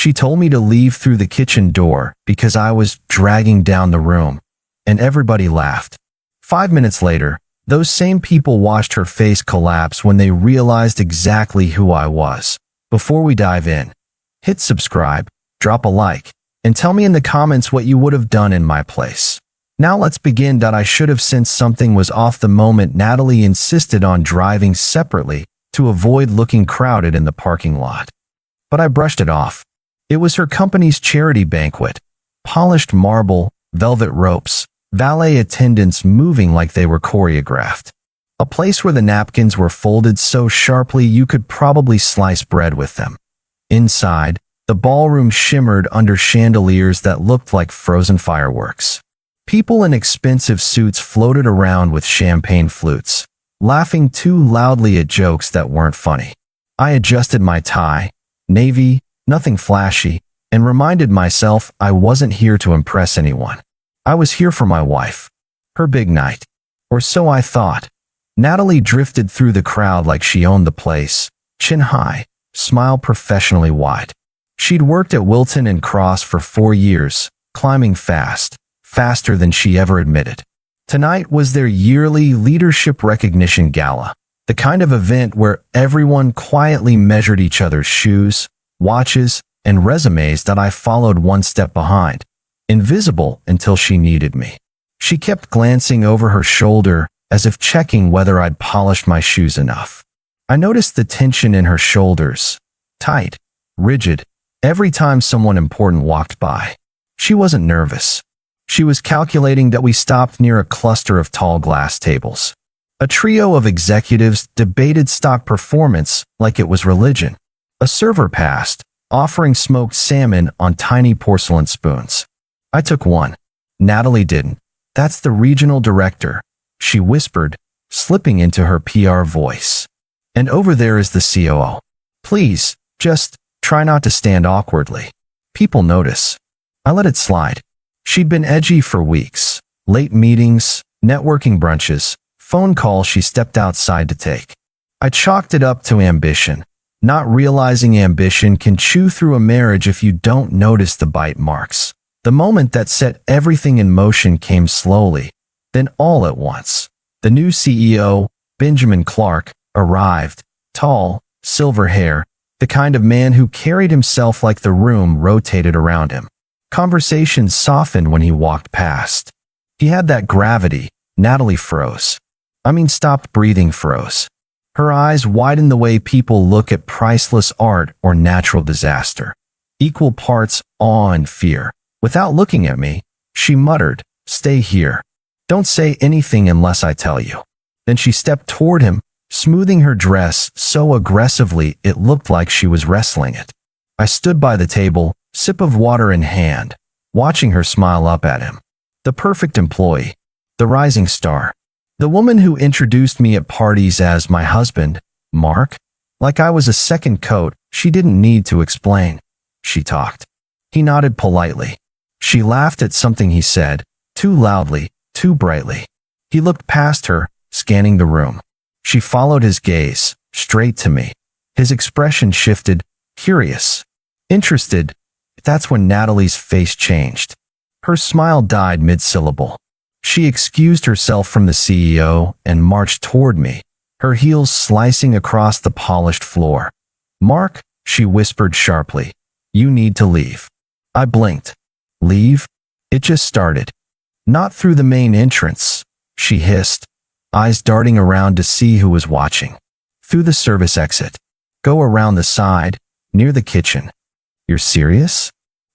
She told me to leave through the kitchen door because I was dragging down the room, and everybody laughed. 5 minutes later, those same people watched her face collapse when they realized exactly who I was. Before we dive in, hit subscribe, drop a like, and tell me in the comments what you would have done in my place. Now let's begin. I should have sensed something was off the moment Natalie insisted on driving separately to avoid looking crowded in the parking lot. But I brushed it off. It was her company's charity banquet. Polished marble, velvet ropes, valet attendants moving like they were choreographed. A place where the napkins were folded so sharply you could probably slice bread with them. Inside, the ballroom shimmered under chandeliers that looked like frozen fireworks. People in expensive suits floated around with champagne flutes, laughing too loudly at jokes that weren't funny. I adjusted my tie, navy, nothing flashy, and reminded myself I wasn't here to impress anyone. I was here for my wife. Her big night. Or so I thought. Natalie drifted through the crowd like she owned the place, chin high, smile professionally wide. She'd worked at Wilton and Cross for 4 years, climbing fast, faster than she ever admitted. Tonight was their yearly leadership recognition gala, the kind of event where everyone quietly measured each other's shoes, watches, and resumes that I followed one step behind, invisible until she needed me. She kept glancing over her shoulder as if checking whether I'd polished my shoes enough. I noticed the tension in her shoulders, tight, rigid, every time someone important walked by. She wasn't nervous. She was calculating that we stopped near a cluster of tall glass tables. A trio of executives debated stock performance like it was religion. A server passed, offering smoked salmon on tiny porcelain spoons. I took one. Natalie didn't. That's the regional director, she whispered, slipping into her PR voice. And over there is the COO. Please, just try not to stand awkwardly. People notice. I let it slide. She'd been edgy for weeks. Late meetings, networking brunches, phone calls she stepped outside to take. I chalked it up to ambition, not realizing ambition can chew through a marriage if you don't notice the bite marks. The moment that set everything in motion came slowly, then all at once. The new CEO, Benjamin Clark, arrived, tall, silver hair, the kind of man who carried himself like the room rotated around him. Conversations softened when he walked past. He had that gravity. Natalie froze. Stopped breathing, froze. Her eyes widened the way people look at priceless art or natural disaster. Equal parts awe and fear. Without looking at me, she muttered, "Stay here. Don't say anything unless I tell you." Then she stepped toward him, smoothing her dress so aggressively it looked like she was wrestling it. I stood by the table, sip of water in hand, watching her smile up at him. The perfect employee. The rising star. The woman who introduced me at parties as my husband, Mark. Like I was a second coat, she didn't need to explain. She talked. He nodded politely. She laughed at something he said, too loudly, too brightly. He looked past her, scanning the room. She followed his gaze, straight to me. His expression shifted, curious, interested. That's when Natalie's face changed. Her smile died mid-syllable. She excused herself from the CEO and marched toward me, her heels slicing across the polished floor. "Mark," she whispered sharply, "you need to leave." I blinked. Leave? It just started. "Not through the main entrance," she hissed, eyes darting around to see who was watching. "Through the service exit. Go around the side, near the kitchen." "You're serious?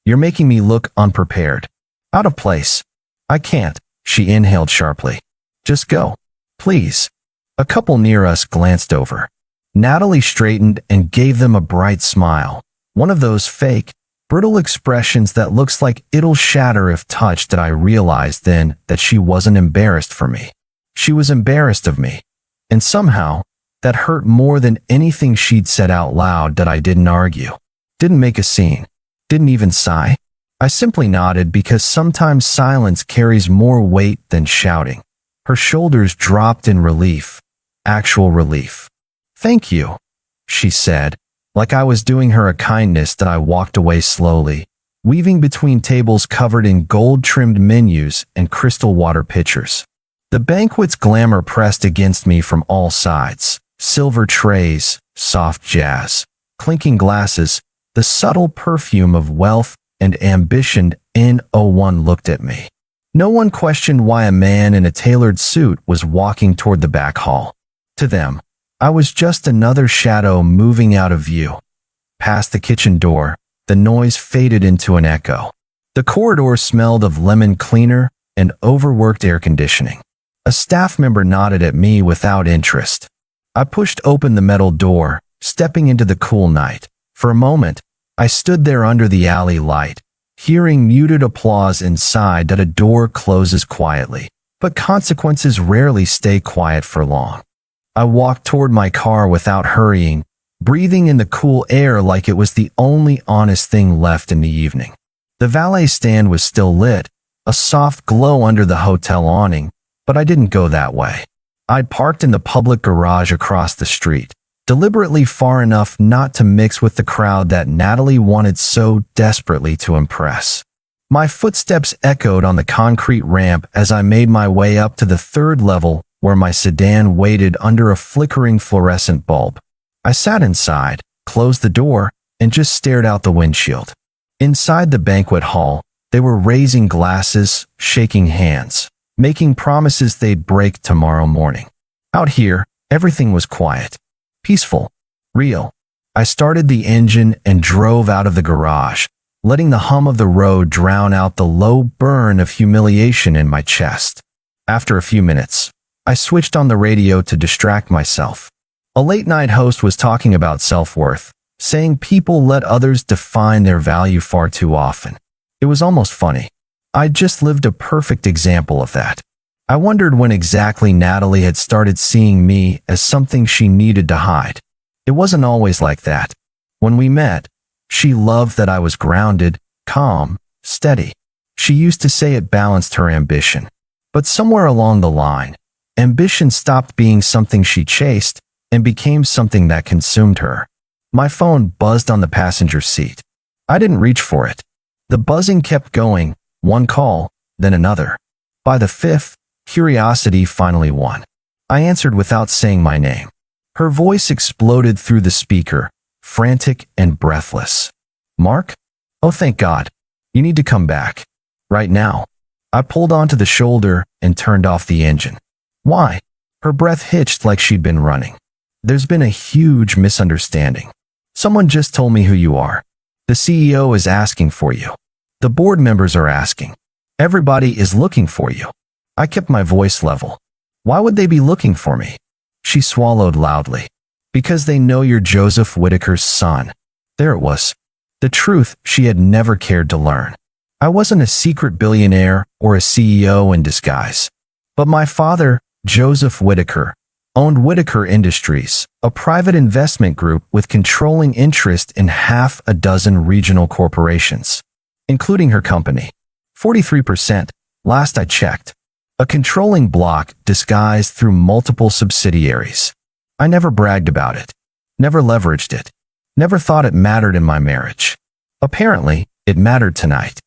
You're making me look unprepared. Out of place." "I can't," she inhaled sharply. "Just go. Please." A couple near us glanced over. Natalie straightened and gave them a bright smile. One of those fake, brittle expressions that looks like it'll shatter if touched. I realized then that she wasn't embarrassed for me. She was embarrassed of me. And somehow, that hurt more than anything she'd said out loud. That I didn't argue. Didn't make a scene. Didn't even sigh. I simply nodded because sometimes silence carries more weight than shouting. Her shoulders dropped in relief. Actual relief. "Thank you," she said, Like I was doing her a kindness that I walked away slowly, weaving between tables covered in gold-trimmed menus and crystal water pitchers. The banquet's glamour pressed against me from all sides. Silver trays, soft jazz, clinking glasses, the subtle perfume of wealth and ambition. No one looked at me. No one questioned why a man in a tailored suit was walking toward the back hall. To them, I was just another shadow moving out of view. Past the kitchen door, the noise faded into an echo. The corridor smelled of lemon cleaner and overworked air conditioning. A staff member nodded at me without interest. I pushed open the metal door, stepping into the cool night. For a moment, I stood there under the alley light, hearing muted applause inside that a door closes quietly, but consequences rarely stay quiet for long. I walked toward my car without hurrying, breathing in the cool air like it was the only honest thing left in the evening. The valet stand was still lit, a soft glow under the hotel awning, but I didn't go that way. I'd parked in the public garage across the street, deliberately far enough not to mix with the crowd that Natalie wanted so desperately to impress. My footsteps echoed on the concrete ramp as I made my way up to the third level where my sedan waited under a flickering fluorescent bulb. I sat inside, closed the door, and just stared out the windshield. Inside the banquet hall, they were raising glasses, shaking hands, making promises they'd break tomorrow morning. Out here, everything was quiet. Peaceful. Real. I started the engine and drove out of the garage, letting the hum of the road drown out the low burn of humiliation in my chest. After a few minutes, I switched on the radio to distract myself. A late-night host was talking about self-worth, saying people let others define their value far too often. It was almost funny. I'd just lived a perfect example of that. I wondered when exactly Natalie had started seeing me as something she needed to hide. It wasn't always like that. When we met, she loved that I was grounded, calm, steady. She used to say it balanced her ambition. But somewhere along the line, ambition stopped being something she chased and became something that consumed her. My phone buzzed on the passenger seat. I didn't reach for it. The buzzing kept going, one call, then another. By the fifth, curiosity finally won. I answered without saying my name. Her voice exploded through the speaker, frantic and breathless. "Mark? Oh, thank God. You need to come back. Right now." I pulled onto the shoulder and turned off the engine. "Why?" Her breath hitched like she'd been running. "There's been a huge misunderstanding. Someone just told me who you are. The CEO is asking for you. The board members are asking. Everybody is looking for you." I kept my voice level. "Why would they be looking for me?" She swallowed loudly. "Because they know you're Joseph Whitaker's son." There it was. The truth she had never cared to learn. I wasn't a secret billionaire or a CEO in disguise. But my father, Joseph Whitaker, owned Whitaker Industries, a private investment group with controlling interest in half a dozen regional corporations, including her company. 43%, last I checked. A controlling block disguised through multiple subsidiaries. I never bragged about it, never leveraged it, never thought it mattered in my marriage. Apparently, it mattered tonight.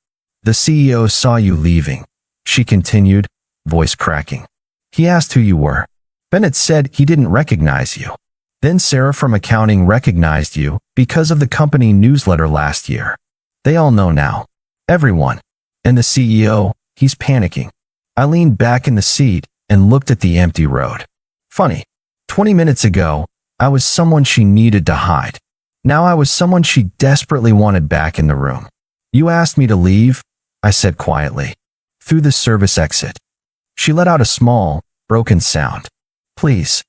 "The CEO saw you leaving," she continued, voice cracking. "He asked who you were. Bennett said he didn't recognize you. Then Sarah from accounting recognized you because of the company newsletter last year. They all know now. Everyone. And the CEO, he's panicking." I leaned back in the seat and looked at the empty road. Funny. 20 minutes ago, I was someone she needed to hide. Now I was someone she desperately wanted back in the room. "You asked me to leave," I said quietly. "Through the service exit." She let out a small, broken sound. Please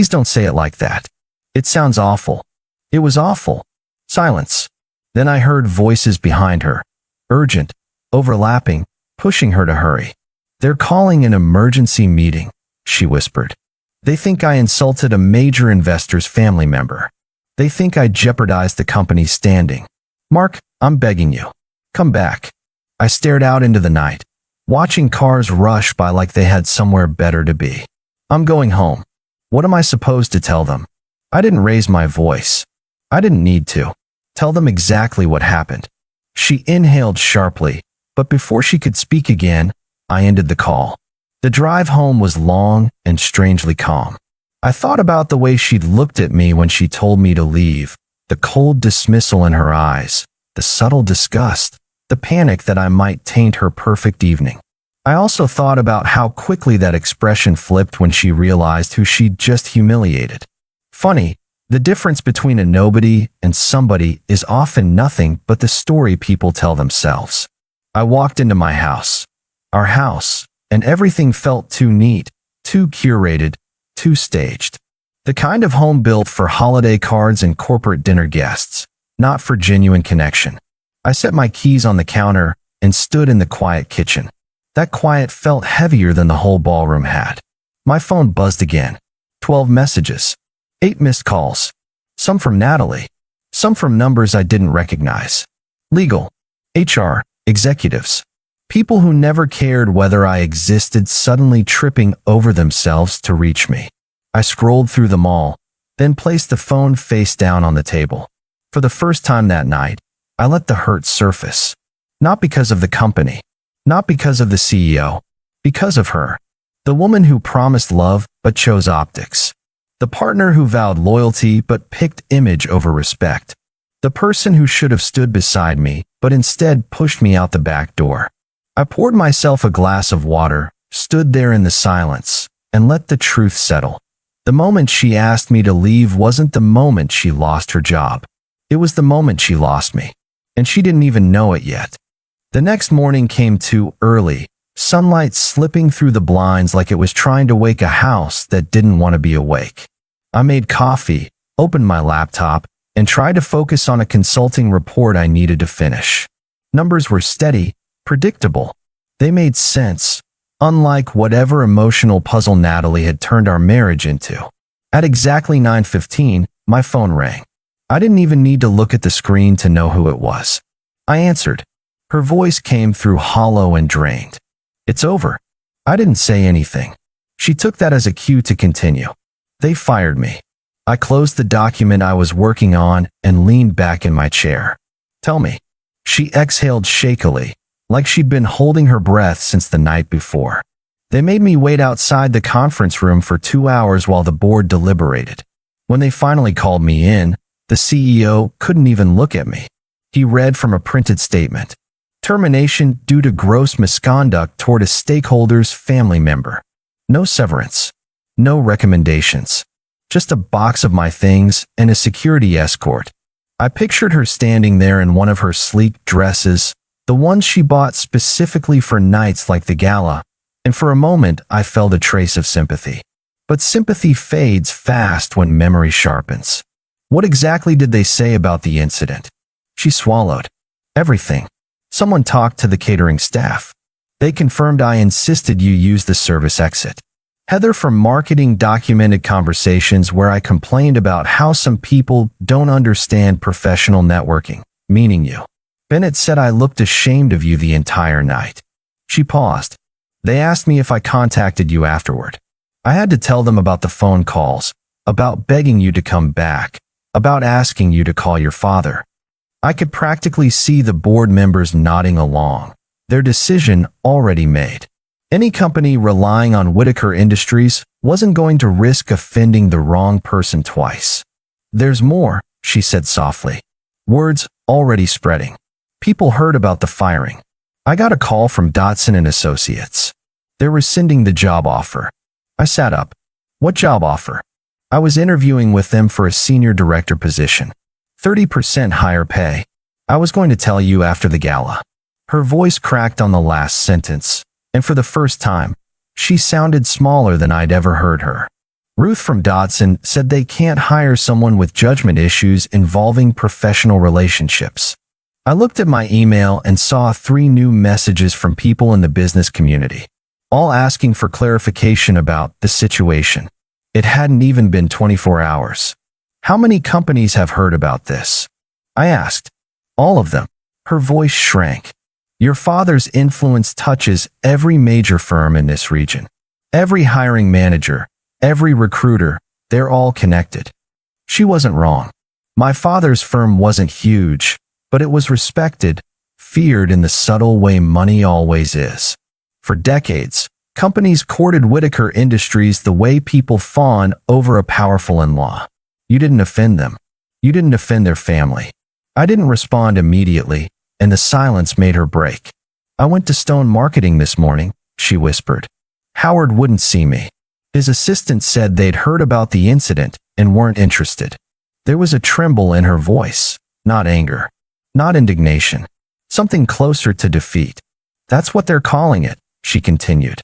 don't say it like that. It sounds awful." It was awful. Silence. Then I heard voices behind her. Urgent, overlapping, pushing her to hurry. "They're calling an emergency meeting," she whispered. "They think I insulted a major investor's family member. They think I jeopardized the company's standing. Mark, I'm begging you. Come back." I stared out into the night, watching cars rush by like they had somewhere better to be. "I'm going home." What am I supposed to tell them? I didn't raise my voice. I didn't need to tell them exactly what happened. She inhaled sharply, but before she could speak again, I ended the call. The drive home was long and strangely calm. I thought about the way she'd looked at me when she told me to leave, the cold dismissal in her eyes, the subtle disgust, the panic that I might taint her perfect evening. I also thought about how quickly that expression flipped when she realized who she'd just humiliated. Funny, the difference between a nobody and somebody is often nothing but the story people tell themselves. I walked into my house, our house, and everything felt too neat, too curated, too staged. The kind of home built for holiday cards and corporate dinner guests, not for genuine connection. I set my keys on the counter and stood in the quiet kitchen. That quiet felt heavier than the whole ballroom had. My phone buzzed again. 12 messages. 8 missed calls. Some from Natalie. Some from numbers I didn't recognize. Legal. HR. Executives. People who never cared whether I existed suddenly tripping over themselves to reach me. I scrolled through them all, then placed the phone face down on the table. For the first time that night, I let the hurt surface. Not because of the company. Not because of the CEO. Because of her. The woman who promised love but chose optics. The partner who vowed loyalty but picked image over respect. The person who should have stood beside me but instead pushed me out the back door. I poured myself a glass of water, stood there in the silence, and let the truth settle. The moment she asked me to leave wasn't the moment she lost her job. It was the moment she lost me. And she didn't even know it yet. The next morning came too early, sunlight slipping through the blinds like it was trying to wake a house that didn't want to be awake. I made coffee, opened my laptop, and tried to focus on a consulting report I needed to finish. Numbers were steady, predictable. They made sense, unlike whatever emotional puzzle Natalie had turned our marriage into. At exactly 9:15, my phone rang. I didn't even need to look at the screen to know who it was. I answered. Her voice came through hollow and drained. It's over. I didn't say anything. She took that as a cue to continue. They fired me. I closed the document I was working on and leaned back in my chair. Tell me. She exhaled shakily, like she'd been holding her breath since the night before. They made me wait outside the conference room for 2 hours while the board deliberated. When they finally called me in, the CEO couldn't even look at me. He read from a printed statement. Termination due to gross misconduct toward a stakeholder's family member. No severance. No recommendations. Just a box of my things and a security escort. I pictured her standing there in one of her sleek dresses, the ones she bought specifically for nights like the gala, and for a moment I felt a trace of sympathy. But sympathy fades fast when memory sharpens. What exactly did they say about the incident? She swallowed. Everything. Someone talked to the catering staff. They confirmed I insisted you use the service exit. Heather from marketing documented conversations where I complained about how some people don't understand professional networking, meaning you. Bennett said I looked ashamed of you the entire night. She paused. They asked me if I contacted you afterward. I had to tell them about the phone calls, about begging you to come back, about asking you to call your father. I could practically see the board members nodding along, their decision already made. Any company relying on Whitaker Industries wasn't going to risk offending the wrong person twice. There's more, she said softly. Words already spreading. People heard about the firing. I got a call from Dotson and Associates. They're rescinding the job offer. I sat up. What job offer? I was interviewing with them for a senior director position. 30% higher pay. I was going to tell you after the gala. Her voice cracked on the last sentence, and for the first time, she sounded smaller than I'd ever heard her. Ruth from Dotson said they can't hire someone with judgment issues involving professional relationships. I looked at my email and saw 3 new messages from people in the business community, all asking for clarification about the situation. It hadn't even been 24 hours. How many companies have heard about this? I asked. All of them. Her voice shrank. Your father's influence touches every major firm in this region. Every hiring manager, every recruiter, they're all connected. She wasn't wrong. My father's firm wasn't huge, but it was respected, feared in the subtle way money always is. For decades, companies courted Whitaker Industries the way people fawn over a powerful in-law. You didn't offend them. You didn't offend their family. I didn't respond immediately, and the silence made her break. I went to Stone Marketing this morning, she whispered. Howard wouldn't see me. His assistant said they'd heard about the incident and weren't interested. There was a tremble in her voice, not anger, not indignation, something closer to defeat. That's what they're calling it, she continued.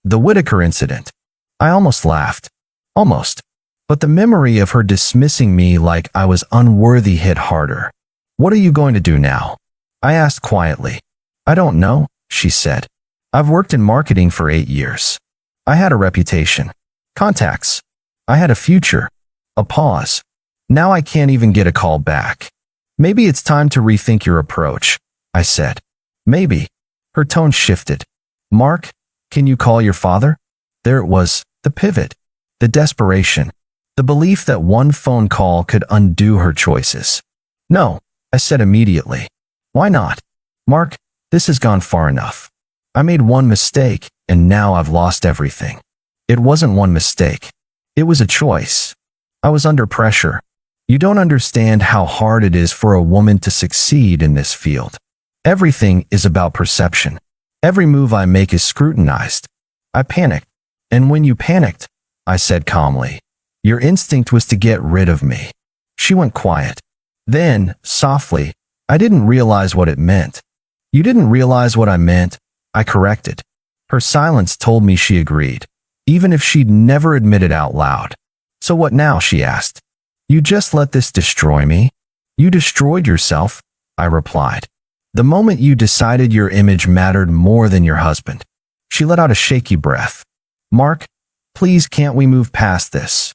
The Whitaker incident. I almost laughed. Almost. But the memory of her dismissing me like I was unworthy hit harder. What are you going to do now? I asked quietly. I don't know, she said. I've worked in marketing for 8 years. I had a reputation. Contacts. I had a future. A pause. Now I can't even get a call back. Maybe it's time to rethink your approach, I said. Maybe. Her tone shifted. Mark, can you call your father? There it was, the pivot, the desperation, the belief that one phone call could undo her choices. No, I said immediately. Why not? Mark, this has gone far enough. I made one mistake, and now I've lost everything. It wasn't one mistake. It was a choice. I was under pressure. You don't understand how hard it is for a woman to succeed in this field. Everything is about perception. Every move I make is scrutinized. I panicked. And when you panicked, I said calmly, your instinct was to get rid of me. She went quiet. Then, softly, I didn't realize what it meant. You didn't realize what I meant, I corrected. Her silence told me she agreed, even if she'd never admitted out loud. So what now, she asked. You just let this destroy me? You destroyed yourself, I replied. The moment you decided your image mattered more than your husband. She let out a shaky breath. Mark, please can't we move past this?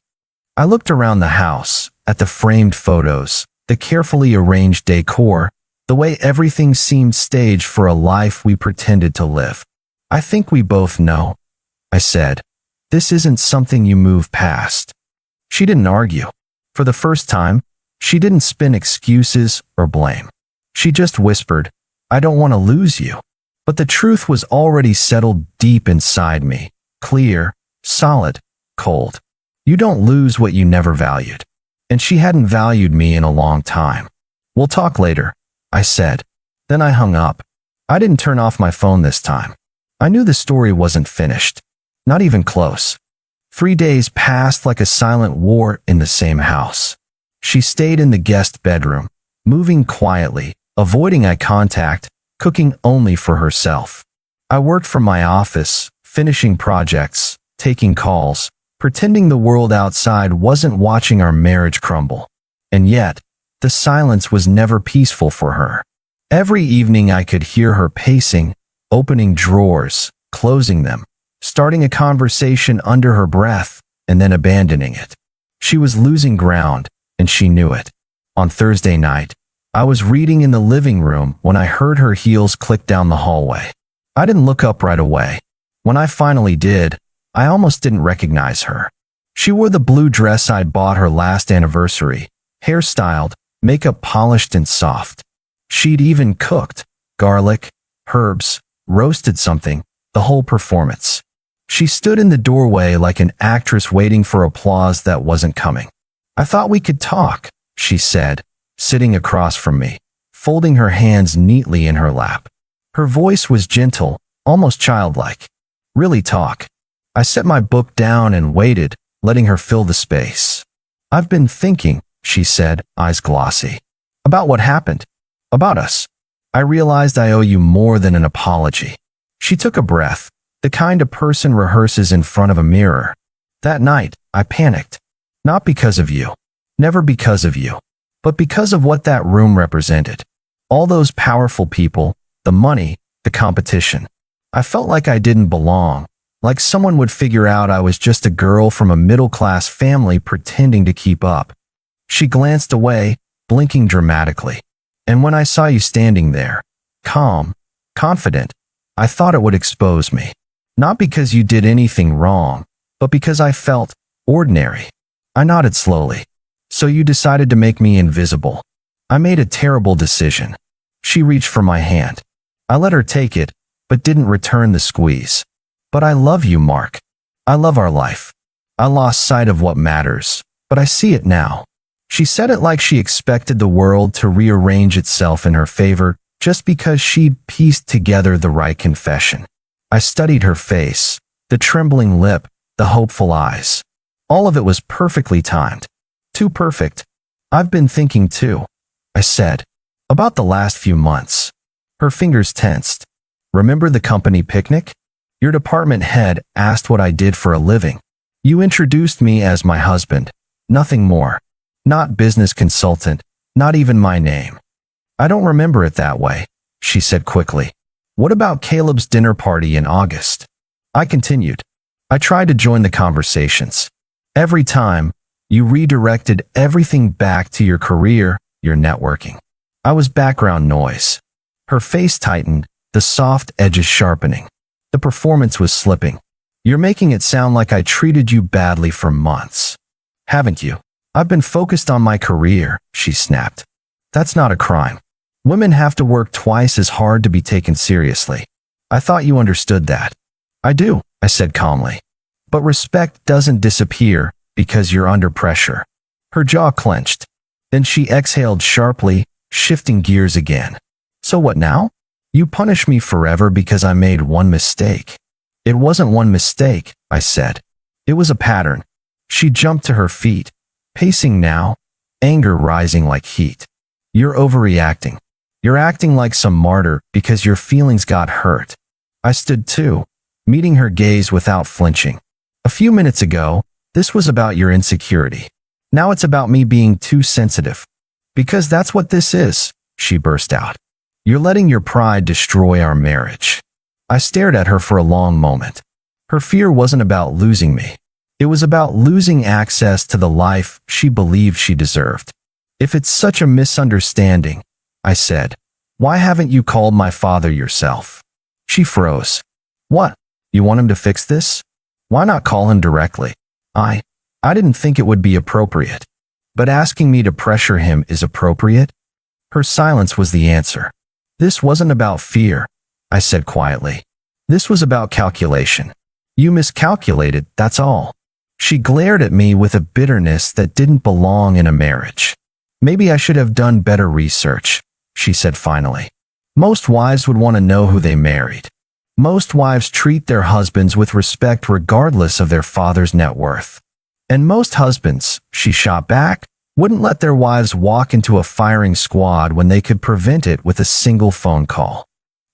I looked around the house, at the framed photos, the carefully arranged decor, the way everything seemed staged for a life we pretended to live. I think we both know, I said. This isn't something you move past. She didn't argue. For the first time, she didn't spin excuses or blame. She just whispered, I don't want to lose you. But the truth was already settled deep inside me, clear, solid, cold. You don't lose what you never valued. And she hadn't valued me in a long time. We'll talk later, I said. Then I hung up. I didn't turn off my phone this time. I knew the story wasn't finished. Not even close. 3 days passed like a silent war in the same house. She stayed in the guest bedroom, moving quietly, avoiding eye contact, cooking only for herself. I worked from my office, finishing projects, taking calls, pretending the world outside wasn't watching our marriage crumble. And yet, the silence was never peaceful for her. Every evening I could hear her pacing, opening drawers, closing them, starting a conversation under her breath, and then abandoning it. She was losing ground, and she knew it. On Thursday night, I was reading in the living room when I heard her heels click down the hallway. I didn't look up right away. When I finally did, I almost didn't recognize her. She wore the blue dress I'd bought her last anniversary, hairstyled, makeup polished and soft. She'd even cooked, garlic, herbs, roasted something, the whole performance. She stood in the doorway like an actress waiting for applause that wasn't coming. I thought we could talk, she said, sitting across from me, folding her hands neatly in her lap. Her voice was gentle, almost childlike. Really talk. I set my book down and waited, letting her fill the space. I've been thinking, she said, eyes glossy. About what happened. About us. I realized I owe you more than an apology. She took a breath, the kind a person rehearses in front of a mirror. That night, I panicked. Not because of you. Never because of you. But because of what that room represented. All those powerful people, the money, the competition. I felt like I didn't belong, like someone would figure out I was just a girl from a middle-class family pretending to keep up. She glanced away, blinking dramatically. And when I saw you standing there, calm, confident, I thought it would expose me. Not because you did anything wrong, but because I felt ordinary. I nodded slowly. So you decided to make me invisible. I made a terrible decision. She reached for my hand. I let her take it, but didn't return the squeeze. But I love you, Mark. I love our life. I lost sight of what matters, but I see it now. She said it like she expected the world to rearrange itself in her favor just because she'd pieced together the right confession. I studied her face, the trembling lip, the hopeful eyes. All of it was perfectly timed. Too perfect. I've been thinking too, I said, about the last few months. Her fingers tensed. Remember the company picnic? Your department head asked what I did for a living. You introduced me as my husband, nothing more. Not business consultant, not even my name. I don't remember it that way, she said quickly. What about Caleb's dinner party in August? I continued. I tried to join the conversations. Every time, you redirected everything back to your career, your networking. I was background noise. Her face tightened, the soft edges sharpening. The performance was slipping. You're making it sound like I treated you badly for months. Haven't you? I've been focused on my career, she snapped. That's not a crime. Women have to work twice as hard to be taken seriously. I thought you understood that. I do, I said calmly. But respect doesn't disappear because you're under pressure. Her jaw clenched. Then she exhaled sharply, shifting gears again. So what now? You punish me forever because I made one mistake. It wasn't one mistake, I said. It was a pattern. She jumped to her feet, pacing now, anger rising like heat. You're overreacting. You're acting like some martyr because your feelings got hurt. I stood too, meeting her gaze without flinching. A few minutes ago, this was about your insecurity. Now it's about me being too sensitive. Because that's what this is, she burst out. You're letting your pride destroy our marriage. I stared at her for a long moment. Her fear wasn't about losing me. It was about losing access to the life she believed she deserved. If it's such a misunderstanding, I said, why haven't you called my father yourself? She froze. What? You want him to fix this? Why not call him directly? I didn't think it would be appropriate. But asking me to pressure him is appropriate? Her silence was the answer. This wasn't about fear, I said quietly. This was about calculation. You miscalculated, that's all. She glared at me with a bitterness that didn't belong in a marriage. Maybe I should have done better research, she said finally. Most wives would want to know who they married. Most wives treat their husbands with respect regardless of their father's net worth. And most husbands, she shot back, wouldn't let their wives walk into a firing squad when they could prevent it with a single phone call.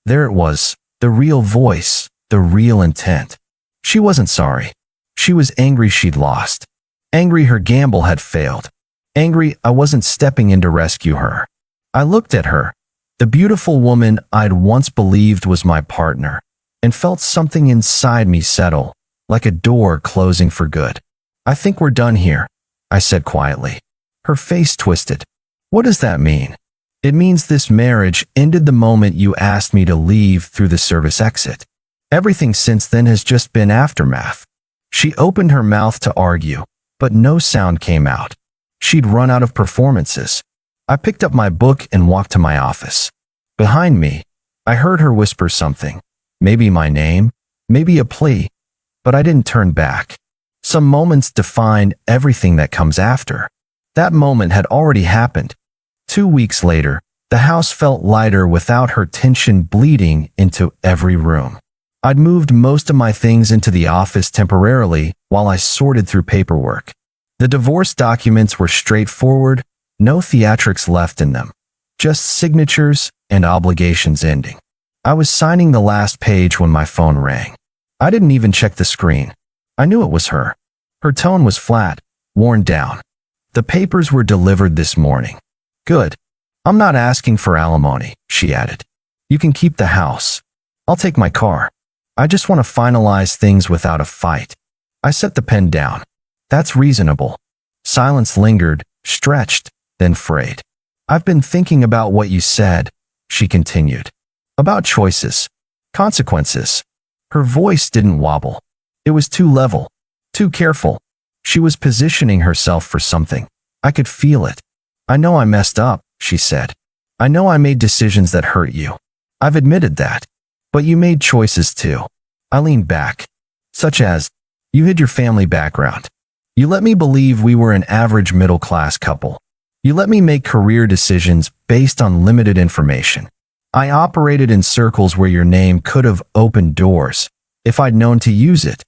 There it was, the real voice, the real intent. She wasn't sorry. She was angry she'd lost. Angry her gamble had failed. Angry I wasn't stepping in to rescue her. I looked at her, the beautiful woman I'd once believed was my partner, and felt something inside me settle, like a door closing for good. I think we're done here, I said quietly. Her face twisted. What does that mean? It means this marriage ended the moment you asked me to leave through the service exit. Everything since then has just been aftermath. She opened her mouth to argue, but no sound came out. She'd run out of performances. I picked up my book and walked to my office. Behind me, I heard her whisper something. Maybe my name, maybe a plea, but I didn't turn back. Some moments define everything that comes after. That moment had already happened. 2 weeks later, the house felt lighter without her tension bleeding into every room. I'd moved most of my things into the office temporarily while I sorted through paperwork. The divorce documents were straightforward, no theatrics left in them, just signatures and obligations ending. I was signing the last page when my phone rang. I didn't even check the screen. I knew it was her. Her tone was flat, worn down. The papers were delivered this morning. Good. I'm not asking for alimony, she added. You can keep the house. I'll take my car. I just want to finalize things without a fight. I set the pen down. That's reasonable. Silence lingered, stretched, then frayed. I've been thinking about what you said, she continued. About choices. Consequences. Her voice didn't wobble. It was too level, too careful. She was positioning herself for something. I could feel it. I know I messed up, she said. I know I made decisions that hurt you. I've admitted that. But you made choices too. I leaned back. Such as, you hid your family background. You let me believe we were an average middle-class couple. You let me make career decisions based on limited information. I operated in circles where your name could have opened doors if I'd known to use it.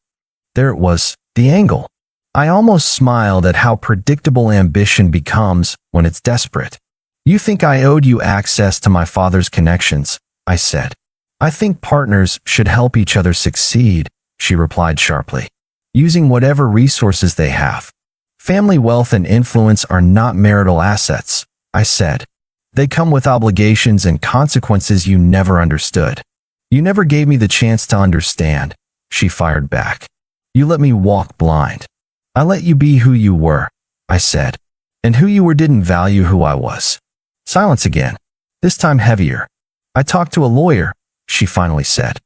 There it was, the angle. I almost smiled at how predictable ambition becomes when it's desperate. You think I owed you access to my father's connections, I said. I think partners should help each other succeed, she replied sharply, using whatever resources they have. Family wealth and influence are not marital assets, I said. They come with obligations and consequences you never understood. You never gave me the chance to understand, she fired back. You let me walk blind. I let you be who you were, I said, and who you were didn't value who I was. Silence again, this time heavier. I talked to a lawyer, she finally said.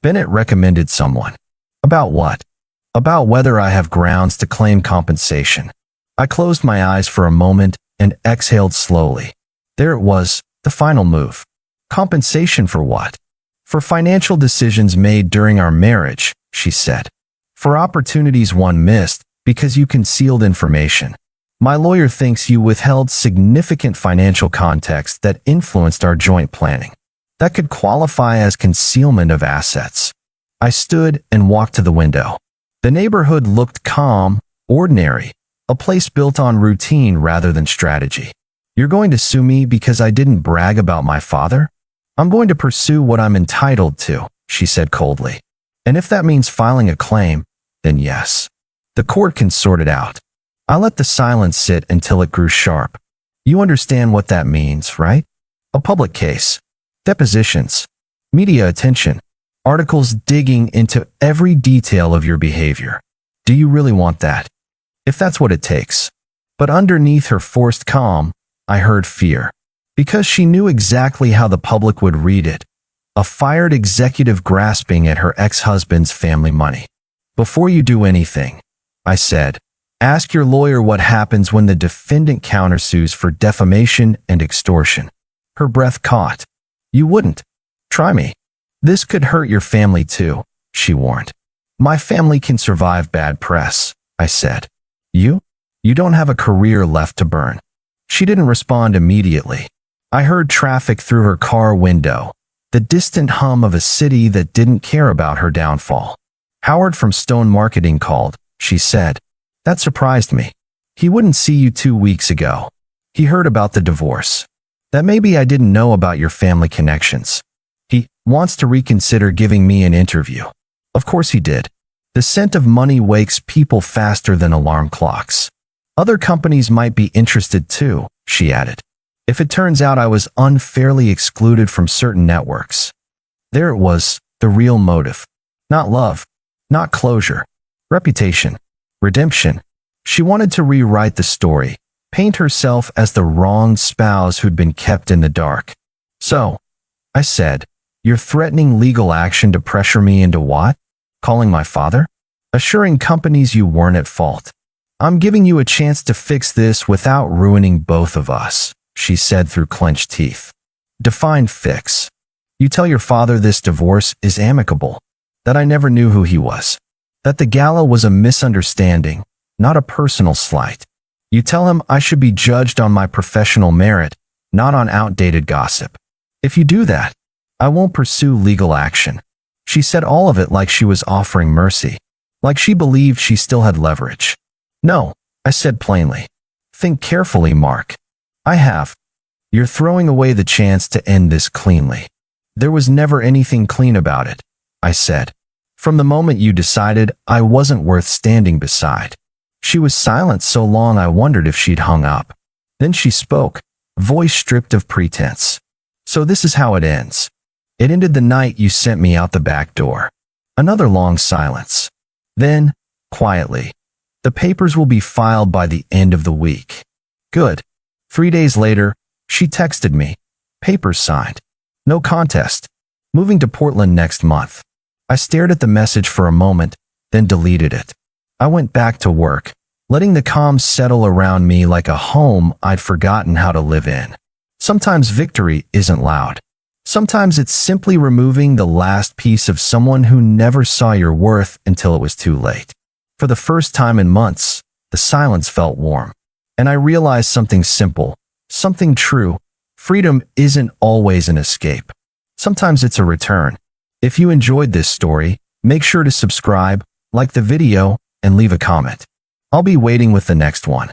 Bennett recommended someone. About what? About whether I have grounds to claim compensation. I closed my eyes for a moment and exhaled slowly. There it was, the final move. Compensation for what? For financial decisions made during our marriage, she said. For opportunities one missed because you concealed information. My lawyer thinks you withheld significant financial context that influenced our joint planning. That could qualify as concealment of assets. I stood and walked to the window. The neighborhood looked calm, ordinary, a place built on routine rather than strategy. You're going to sue me because I didn't brag about my father? I'm going to pursue what I'm entitled to, she said coldly. And if that means filing a claim, then yes. The court can sort it out. I let the silence sit until it grew sharp. You understand what that means, right? A public case. Depositions. Media attention. Articles digging into every detail of your behavior. Do you really want that? If that's what it takes. But underneath her forced calm, I heard fear. Because she knew exactly how the public would read it. A fired executive grasping at her ex-husband's family money. Before you do anything, I said, ask your lawyer what happens when the defendant countersues for defamation and extortion. Her breath caught. You wouldn't. Try me. This could hurt your family too, she warned. My family can survive bad press, I said. You? You don't have a career left to burn. She didn't respond immediately. I heard traffic through her car window, the distant hum of a city that didn't care about her downfall. Howard from Stone Marketing called, she said. That surprised me. He wouldn't see you 2 weeks ago. He heard about the divorce. That maybe I didn't know about your family connections. He wants to reconsider giving me an interview. Of course he did. The scent of money wakes people faster than alarm clocks. Other companies might be interested too, she added. If it turns out I was unfairly excluded from certain networks. There it was, the real motive. Not love. Not closure. Reputation. Redemption. She wanted to rewrite the story, paint herself as the wronged spouse who'd been kept in the dark. So, I said, you're threatening legal action to pressure me into what? Calling my father? Assuring companies you weren't at fault. I'm giving you a chance to fix this without ruining both of us, she said through clenched teeth. Define fix. You tell your father this divorce is amicable, that I never knew who he was, that the gala was a misunderstanding, not a personal slight. You tell him I should be judged on my professional merit, not on outdated gossip. If you do that, I won't pursue legal action. She said all of it like she was offering mercy, like she believed she still had leverage. No, I said plainly. Think carefully, Mark. I have. You're throwing away the chance to end this cleanly. There was never anything clean about it, I said. From the moment you decided I wasn't worth standing beside. She was silent so long I wondered if she'd hung up. Then she spoke, voice stripped of pretense. So this is how it ends. It ended the night you sent me out the back door. Another long silence. Then, quietly, the papers will be filed by the end of the week. Good. 3 days later, she texted me. Papers signed. No contest. Moving to Portland next month. I stared at the message for a moment, then deleted it. I went back to work, letting the calm settle around me like a home I'd forgotten how to live in. Sometimes victory isn't loud. Sometimes it's simply removing the last piece of someone who never saw your worth until it was too late. For the first time in months, the silence felt warm. And I realized something simple, something true. Freedom isn't always an escape. Sometimes it's a return. If you enjoyed this story, make sure to subscribe, like the video, and leave a comment. I'll be waiting with the next one.